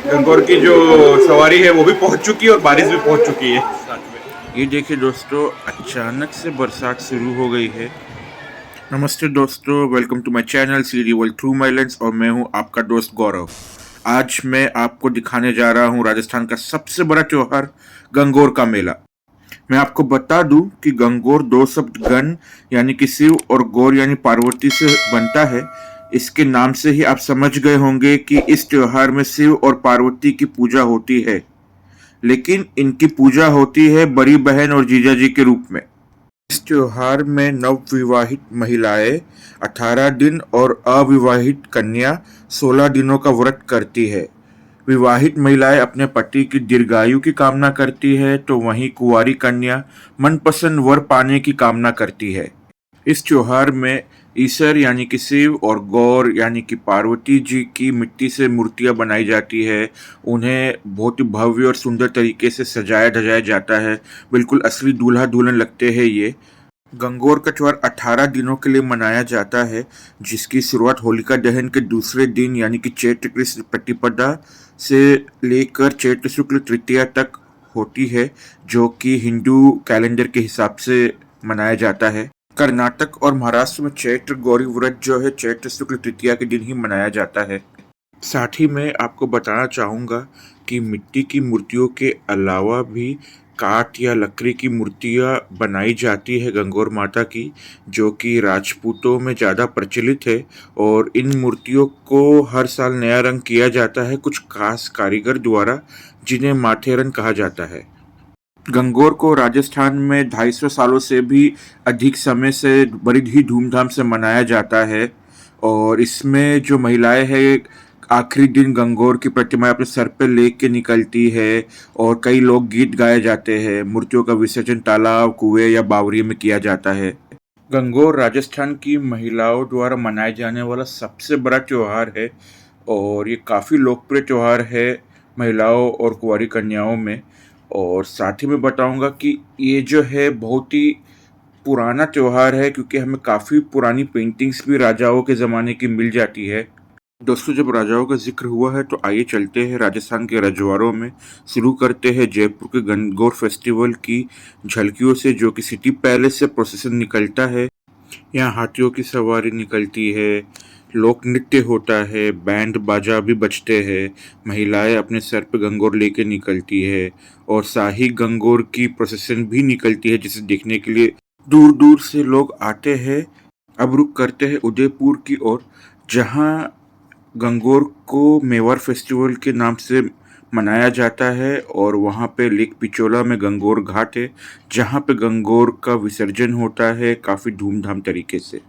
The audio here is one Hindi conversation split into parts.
गंगौर की जो सवारी है वो भी पहुंच चुकी है और बारिश भी पहुंच चुकी है साथ में। ये देखिए दोस्तों, अचानक से बरसात शुरू हो गई है। नमस्ते दोस्तों, welcome to my channel Siri world through my lens और मैं हूं आपका दोस्त गौरव। आज मैं आपको दिखाने जा रहा हूं राजस्थान का सबसे बड़ा त्योहार गंगौर का मेला। मैं आपको बता दूं कि गंगौर दो शब्द गण यानी कि शिव और गौर यानी पार्वती से बनता है। इसके नाम से ही आप समझ गए होंगे कि इस त्योहार में शिव और पार्वती की पूजा होती है, लेकिन इनकी पूजा होती है बड़ी बहन और जीजा जी के रूप में। इस त्योहार में नवविवाहित महिलाएं 18 दिन और अविवाहित कन्या 16 दिनों का व्रत करती है। विवाहित महिलाएं अपने पति की दीर्घायु की कामना करती है, तो वहीं कुंवारी कन्या मनपसंद वर पाने की कामना करती है। इस त्योहार में ईसर यानी कि शिव और गौर यानी कि पार्वती जी की मिट्टी से मूर्तियां बनाई जाती है। उन्हें बहुत ही भव्य और सुंदर तरीके से सजाया धजाया जाता है। बिल्कुल असली दूल्हा दुल्हन लगते हैं ये। गंगौर का त्योहार 18 दिनों के लिए मनाया जाता है, जिसकी शुरुआत होलिका दहन के दूसरे दिन यानी कि चैत्र कृष्ण प्रतिपदा से लेकर चैत्र शुक्ल तृतीया तक होती है, जो कि हिंदू कैलेंडर के हिसाब से मनाया जाता है। कर्नाटक और महाराष्ट्र में चैत्र गौरी व्रत जो है चैत्र शुक्ल तृतीया के दिन ही मनाया जाता है। साथ ही मैं आपको बताना चाहूँगा कि मिट्टी की मूर्तियों के अलावा भी काठ या लकड़ी की मूर्तियाँ बनाई जाती है गंगौर माता की, जो कि राजपूतों में ज़्यादा प्रचलित है। और इन मूर्तियों को हर साल नया रंग किया जाता है कुछ खास कारीगर द्वारा, जिन्हें माथेरन कहा जाता है। गंगौर को राजस्थान में 250 सालों से भी अधिक समय से बड़ी ही धूमधाम से मनाया जाता है। और इसमें जो महिलाएं हैं, आखिरी दिन गंगौर की प्रतिमा अपने सर पे लेके निकलती है और कई लोग गीत गाए जाते हैं। मूर्तियों का विसर्जन तालाब, कुएं या बावड़ी में किया जाता है। गंगौर राजस्थान की महिलाओं द्वारा मनाए जाने वाला सबसे बड़ा त्योहार है और ये काफ़ी लोकप्रिय त्योहार है महिलाओं और कुंवारी कन्याओं में। और साथ ही मैं बताऊंगा कि ये जो है बहुत ही पुराना त्योहार है, क्योंकि हमें काफ़ी पुरानी पेंटिंग्स भी राजाओं के ज़माने की मिल जाती है। दोस्तों, जब राजाओं का जिक्र हुआ है तो आइए चलते हैं राजस्थान के रजवाड़ों में। शुरू करते हैं जयपुर के गंगौर फेस्टिवल की झलकियों से, जो कि सिटी पैलेस से प्रोसेसन निकलता है। यहाँ हाथियों की सवारी निकलती है, लोक नृत्य होता है, बैंड बाजा भी बजते हैं, महिलाएं अपने सर पे गंगौर लेके निकलती है और शाही गंगौर की प्रोसेसन भी निकलती है, जिसे देखने के लिए दूर दूर से लोग आते हैं। अब रुक करते हैं उदयपुर की ओर, जहाँ गंगौर को मेवाड़ फेस्टिवल के नाम से मनाया जाता है और वहाँ पे लेक पिचोला में गंगौर घाट है, जहाँ पे गंगौर का विसर्जन होता है काफ़ी धूमधाम तरीके से।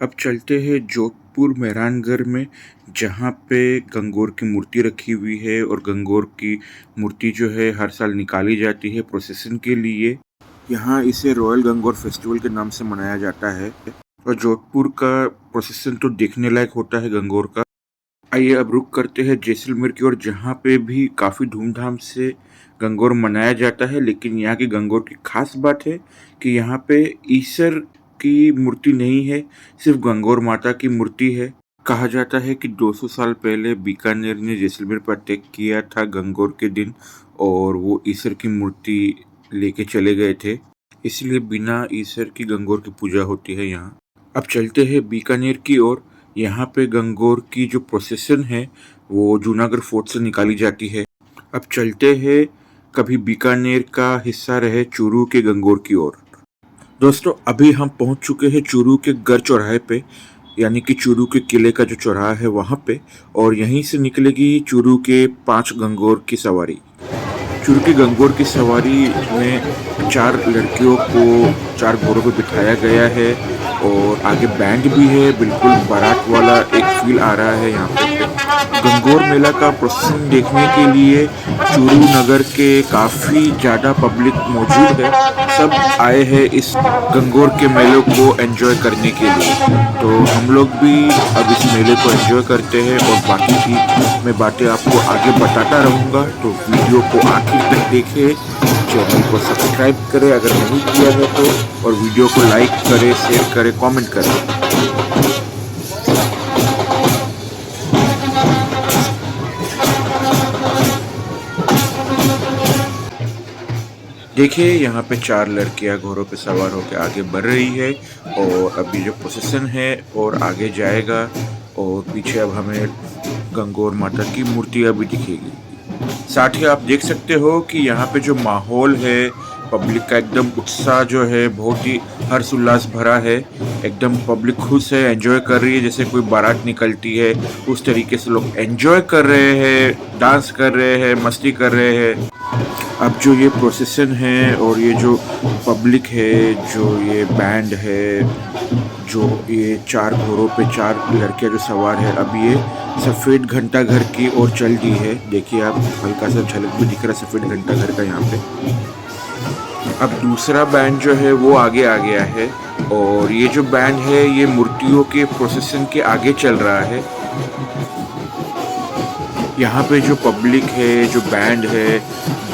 अब चलते हैं जोधपुर मेहरानगढ़ में, जहाँ पे गंगौर की मूर्ति रखी हुई है और गंगौर की मूर्ति जो है हर साल निकाली जाती है प्रोसेसन के लिए। यहाँ इसे रॉयल गंगौर फेस्टिवल के नाम से मनाया जाता है और जोधपुर का प्रोसेसन तो देखने लायक होता है गंगौर का। आइए अब रुक करते हैं जैसलमेर की ओर, जहाँ पे भी काफ़ी धूमधाम से गंगौर मनाया जाता है। लेकिन यहाँ की गंगौर की खास बात है कि यहाँ पे ईसर की मूर्ति नहीं है, सिर्फ गंगौर माता की मूर्ति है। कहा जाता है कि 200 साल पहले बीकानेर ने जैसलमेर पर अटैक किया था गंगौर के दिन, और वो ईसर की मूर्ति लेके चले गए थे, इसलिए बिना ईसर की गंगौर की पूजा होती है यहाँ। अब चलते हैं बीकानेर की ओर। यहाँ पे गंगौर की जो प्रोसेसन है वो जूनागढ़ फोर्ट से निकाली जाती है। अब चलते हैं कभी बीकानेर का हिस्सा रहे चूरू के गंगौर की ओर। दोस्तों, अभी हम पहुंच चुके हैं चूरू के गढ़ चौराहे पे, यानी कि चूरू के किले का जो चौराहा है वहाँ पे, और यहीं से निकलेगी चूरू के 5 गंगौर की सवारी। चूरू की गंगौर की सवारी में 4 लड़कियों को 4 घोड़ों पर बिठाया गया है और आगे बैंड भी है। बिल्कुल बारात वाला एक फील आ रहा है यहाँ पे। गंगौर मेला का प्रोसेसन देखने के लिए चूरू नगर के काफ़ी ज़्यादा पब्लिक मौजूद है। सब आए हैं इस गंगौर के मेले को एंजॉय करने के लिए। तो हम लोग भी अब इस मेले को एंजॉय करते हैं और बाकी की मैं बातें आपको आगे बताता रहूँगा। तो वीडियो को आखिर तक देखें, चैनल को सब्सक्राइब करें अगर नहीं किया है तो, और वीडियो को लाइक करें, शेयर करें, कमेंट करें। देखिए यहाँ पे 4 लड़कियां घोड़ों पे सवार होकर आगे बढ़ रही है और अभी जो प्रोसेशन है और आगे जाएगा और पीछे अब हमें गंगोर माता की मूर्तियां भी दिखेगी। साथ ही आप देख सकते हो कि यहाँ पे जो माहौल है पब्लिक का एकदम उत्साह जो है बहुत ही हर्ष उल्लास भरा है। एकदम पब्लिक खुश है, एंजॉय कर रही है, जैसे कोई बारात निकलती है उस तरीके से लोग एंजॉय कर रहे हैं, डांस कर रहे हैं, मस्ती कर रहे हैं। अब जो ये प्रोसेशन है और ये जो पब्लिक है, जो ये बैंड है, जो ये 4 घोड़ों पे 4 लड़कियां जो सवार है, अब ये सफ़ेद घंटा घर की ओर चल दी है। देखिए आप हल्का सा झलक भी दिख रहा है सफ़ेद घंटा घर का यहाँ पे। अब दूसरा बैंड जो है वो आगे आ गया है और ये जो बैंड है ये मूर्तियों के प्रोसेशन के आगे चल रहा है। यहाँ पे जो पब्लिक है, जो बैंड है,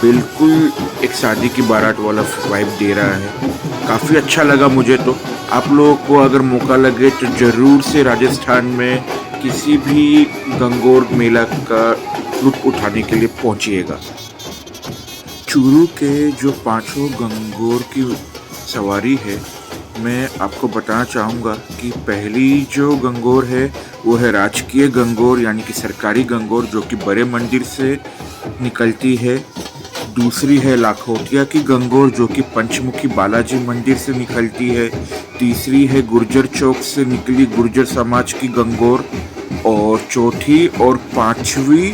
बिल्कुल एक शादी की बारात वाला वाइब दे रहा है। काफ़ी अच्छा लगा मुझे तो। आप लोगों को अगर मौका लगे तो ज़रूर से राजस्थान में किसी भी गंगोर मेला का लुत्फ़ उठाने के लिए पहुँचिएगा। चूरू के जो 5 गंगोर की सवारी है, मैं आपको बताना चाहूँगा कि पहली जो गंगोर है वो है राजकीय गंगोर यानी कि सरकारी गंगोर जो कि बड़े मंदिर से निकलती है। दूसरी है लाखोटिया की गंगोर जो कि पंचमुखी बालाजी मंदिर से निकलती है। तीसरी है गुर्जर चौक से निकली गुर्जर समाज की गंगोर। और चौथी और 5वीं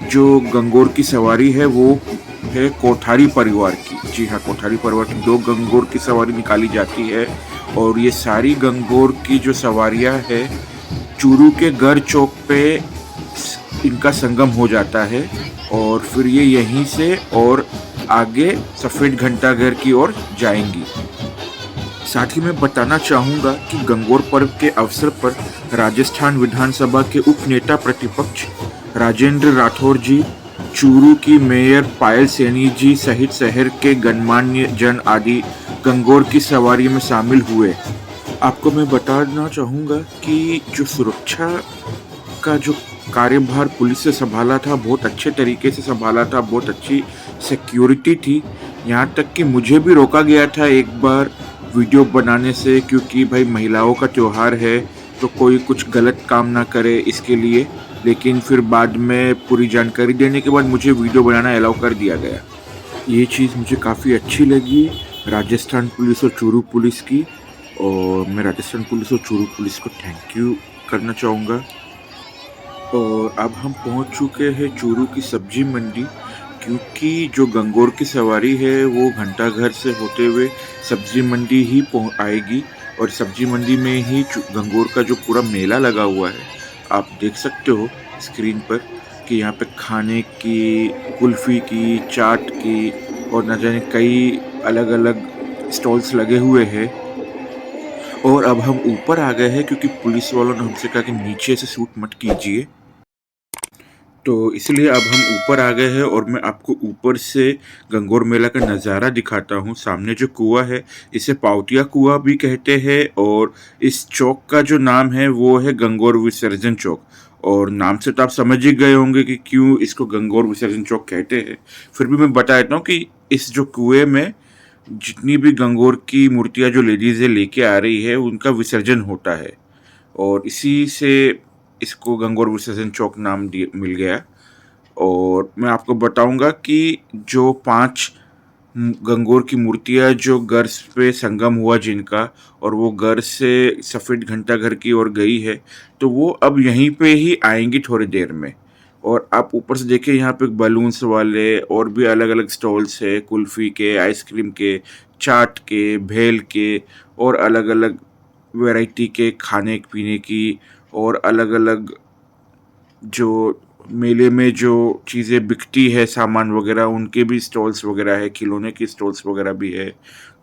जो गंगोर की सवारी है वो है कोठारी परिवार की। जी हाँ, कोठारी परिवार की 2 गंगोर की सवारी निकाली जाती है और ये सारी गंगोर की जो सवारियाँ है चूरू के गढ़ चौक पे इनका संगम हो जाता है और फिर ये यहीं से और आगे सफ़ेद घंटा घर की ओर जाएंगी। साथ ही मैं बताना चाहूँगा कि गंगोर पर्व के अवसर पर राजस्थान विधानसभा के उप नेता प्रतिपक्ष राजेंद्र राठौर जी, चूरू की मेयर पायल सैनी जी सहित शहर के गणमान्य जन आदि गंगोर की सवारी में शामिल हुए। आपको मैं बताना चाहूँगा कि जो सुरक्षा का जो कार्यभार पुलिस से संभाला था, बहुत अच्छे तरीके से संभाला था, बहुत अच्छी सिक्योरिटी थी। यहाँ तक कि मुझे भी रोका गया था एक बार वीडियो बनाने से, क्योंकि भाई महिलाओं का त्यौहार है तो कोई कुछ गलत काम ना करे इसके लिए। लेकिन फिर बाद में पूरी जानकारी देने के बाद मुझे वीडियो बनाना अलाउ कर दिया गया। ये चीज़ मुझे काफ़ी अच्छी लगी राजस्थान पुलिस और चूरू पुलिस की, और मैं राजस्थान पुलिस और चूरू पुलिस को थैंक यू करना चाहूँगा। और अब हम पहुँच चुके हैं चूरू की सब्जी मंडी, क्योंकि जो गंगोर की सवारी है वो घंटा घर से होते हुए सब्जी मंडी ही आएगी और सब्जी मंडी में ही गंगोर का जो पूरा मेला लगा हुआ है आप देख सकते हो स्क्रीन पर कि यहाँ पे खाने की, कुल्फ़ी की, चाट की और न जाने कई अलग अलग स्टॉल्स लगे हुए हैं। और अब हम ऊपर आ गए हैं क्योंकि पुलिस वालों ने हमसे कहा कि नीचे से शूट मत कीजिए, तो इसलिए अब हम ऊपर आ गए हैं और मैं आपको ऊपर से गंगोर मेला का नज़ारा दिखाता हूँ। सामने जो कुआं है इसे पावटिया कुआं भी कहते हैं और इस चौक का जो नाम है वो है गंगोर विसर्जन चौक। और नाम से तो आप समझ ही गए होंगे कि क्यों इसको गंगोर विसर्जन चौक कहते हैं। फिर भी मैं बता देता हूँ कि इस जो कुएँ में जितनी भी गंगोर की मूर्तियाँ जो लेडीज़ें लेके आ रही है उनका विसर्जन होता है और इसी से इसको गंगोर विसर्जन चौक नाम मिल गया। और मैं आपको बताऊंगा कि जो 5 गंगोर की मूर्तियाँ जो घर पे संगम हुआ जिनका, और वो घर से सफ़ेद घंटा घर की ओर गई है, तो वो अब यहीं पे ही आएंगी थोड़ी देर में। और आप ऊपर से देखिए यहाँ पे बलून्स वाले और भी अलग अलग स्टॉल्स है, कुल्फ़ी के, आइसक्रीम के, चाट के, भेल के और अलग अलग वैरायटी के खाने पीने की और अलग अलग जो मेले में जो चीज़ें बिकती है सामान वगैरह उनके भी स्टॉल्स वगैरह है, खिलौने की स्टॉल्स वगैरह भी है।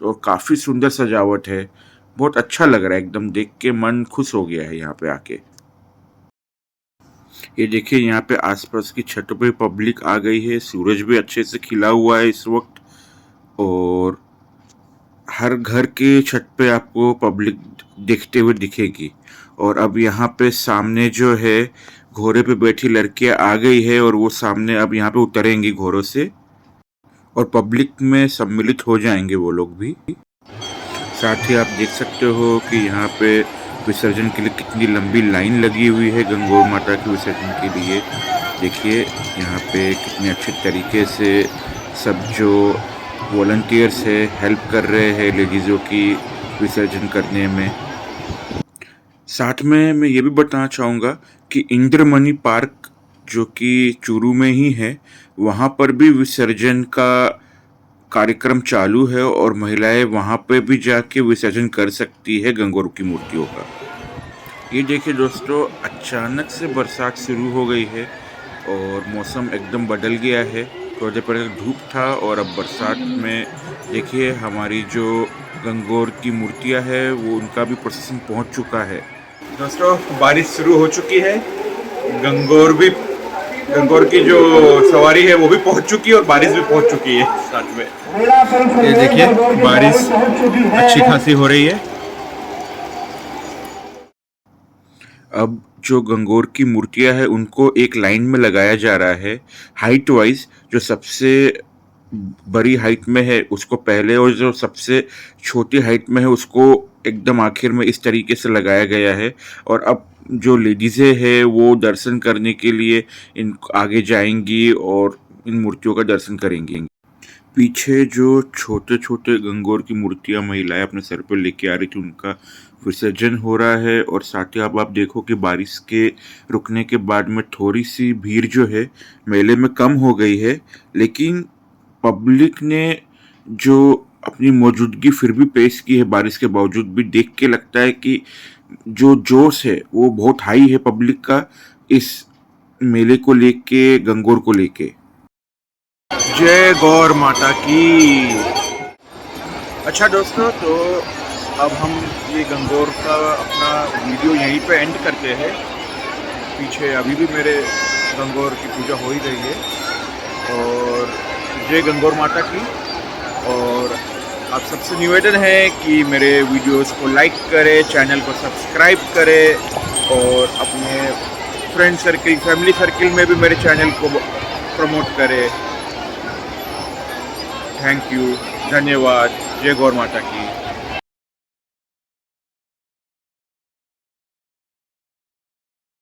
तो काफ़ी सुंदर सजावट है, बहुत अच्छा लग रहा है, एकदम देख के मन खुश हो गया है यहाँ पे आके। ये देखिए यहाँ पे आसपास की छतों पे पब्लिक आ गई है, सूरज भी अच्छे से खिला हुआ है इस वक्त और हर घर के छत पे आपको पब्लिक देखते हुए दिखेगी। और अब यहाँ पे सामने जो है घोड़े पे बैठी लड़कियाँ आ गई है और वो सामने अब यहाँ पे उतरेंगी घोड़ों से और पब्लिक में सम्मिलित हो जाएंगे वो लोग भी। साथ ही आप देख सकते हो कि यहाँ पे विसर्जन के लिए कितनी लंबी लाइन लगी हुई है गंगोर माता के विसर्जन के लिए। देखिए यहाँ पे कितने अच्छे तरीके से सब जो वॉलंटियर्स है हेल्प कर रहे हैं लेडीज़ों की विसर्जन करने में। साथ में मैं ये भी बताना चाहूँगा कि इंद्रमणि पार्क जो कि चूरू में ही है, वहाँ पर भी विसर्जन का कार्यक्रम चालू है और महिलाएं वहाँ पे भी जाके विसर्जन कर सकती है गंगोर की मूर्तियों का। ये देखिए दोस्तों, अचानक से बरसात शुरू हो गई है और मौसम एकदम बदल गया है। थोड़ी देर पहले धूप था और अब बरसात में देखिए हमारी जो गंगोर की मूर्तियां है वो उनका भी प्रोसेसिंग पहुंच चुका है। दोस्तों बारिश शुरू हो चुकी है, गंगोर की जो सवारी है वो भी पहुंच चुकी है और बारिश भी पहुंच चुकी है साथ में। ये देखिए बारिश अच्छी खासी हो रही है। अब जो गंगोर की मूर्तियां हैं उनको एक लाइन में लगाया जा रहा है हाइट वाइज। जो सबसे बड़ी हाइट में है उसको पहले और जो सबसे छोटी हाइट में है उसको एकदम आखिर में इस तरीके से लगाया गया है। और अब जो लेडीज़ें हैं वो दर्शन करने के लिए इन आगे जाएंगी और इन मूर्तियों का दर्शन करेंगी। पीछे जो छोटे छोटे गंगोर की मूर्तियां महिलाएं अपने सर पर लेके आ रही थी उनका विसर्जन हो रहा है। और साथ ही अब आप देखो कि बारिश के रुकने के बाद में थोड़ी सी भीड़ जो है मेले में कम हो गई है, लेकिन पब्लिक ने जो अपनी मौजूदगी फिर भी पेश की है बारिश के बावजूद भी, देख के लगता है कि जो जोश है वो बहुत हाई है पब्लिक का इस मेले को लेके, गंगोर को लेके। जय गौर माता की। अच्छा दोस्तों, तो अब हम ये गंगोर का अपना वीडियो यहीं पे एंड करते हैं। पीछे अभी भी मेरे गंगोर की पूजा हो ही रही है और जय गंगोर माता की। और आप सबसे निवेदन है कि मेरे वीडियोस को लाइक करें, चैनल को सब्सक्राइब करें और अपने फ्रेंड सर्किल, फैमिली सर्किल में भी मेरे चैनल को प्रमोट करें। थैंक यू, धन्यवाद। जय गौर माता की।